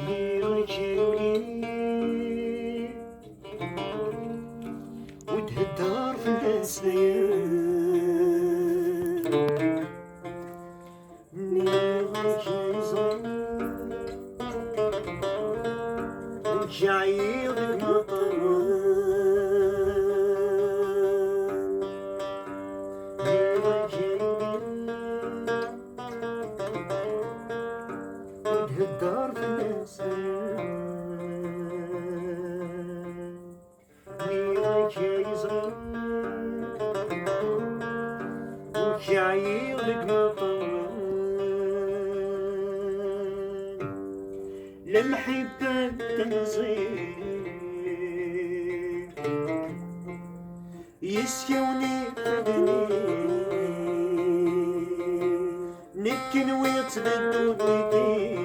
يرجعني وتهدر في الناس جايلك مطر وتهدر في الناس وجايلك مطر للحبة تنزيل يسكوني فدني نكن ويتبدو بيدي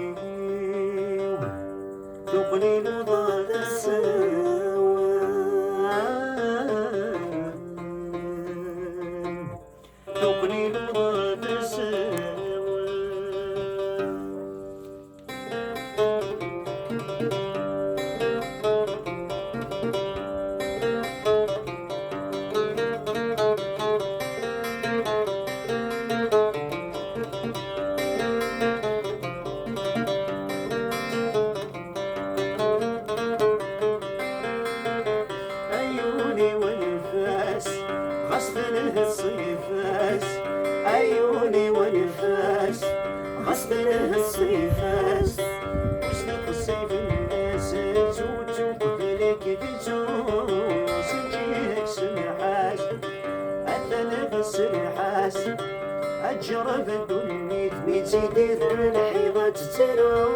تقليل وضاد السوا تقليل وضاد السوا غسل الصيفاس عيوني ونفاس غسل الصيفاس وسنك الصيف الناس زوجو قبلك بزوز نجيك سمحاس أثنى بالسرحاس أجرب الدنيا ميزيدير الحيضة تترو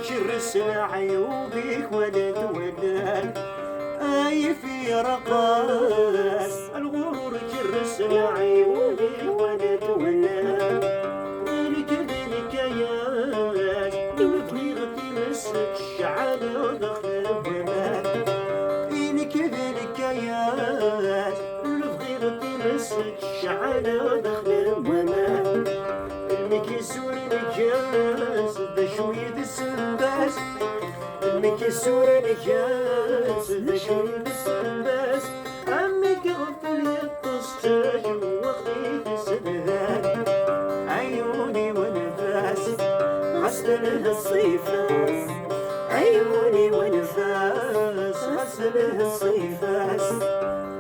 كرس عيوبك ولد ولد اي في رقاص الغرور كرس عيوبك ولد ولد ذلك الحكايات بطريقة مسك الشعر ودخل البلاد ذلك الحكايات بطريقة مسك الشعر ودخل البلاد المكسور الكاس ده شوية السنداس المكسور الكاس ده شوية السنداس عمي قفل الطستاج وخيط السندان عيوني ونفاس غسلها الصيفاس عيوني ونفاس غسلها الصيفاس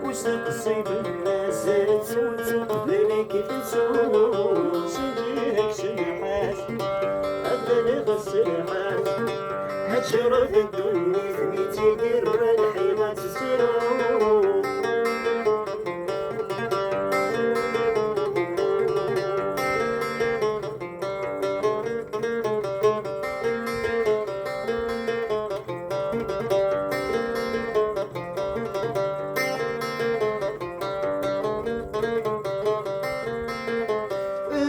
وساق الصيف الناس تسوق بلك تسوق سنجيك سنحاس أبلغ السرحاس هجرة الدنيا ثميتي دير الحيوات تسروق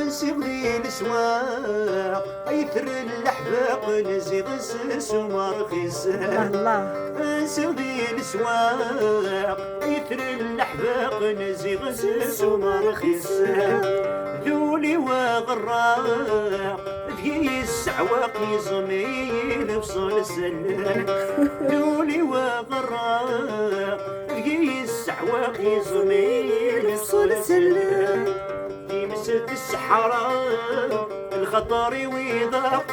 سيغلي الاسواق ايثر اللحباق نزيغ السس ومرخيص الله سيغلي الاسواق ايثر اللحباق نزيغ السس ومرخيص ذولي وغراق ذي السعواق يزميل بصل السلام ذولي وغراق ذي السعواق يزميل بصل السلام في الصحراء الخطر ويضاق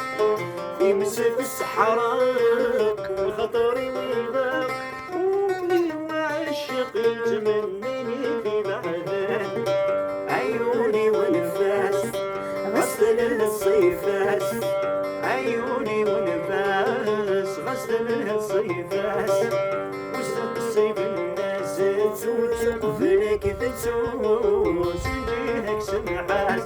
في مسف الصحراء الخطر ويضاق وفي معشق يتمنيني في بعدك عيوني ونفاس غسل الصيفاس عيوني ونفاس غسل الصيفاس وسط الصيف الناس تسوق فلك تسوق سنحاس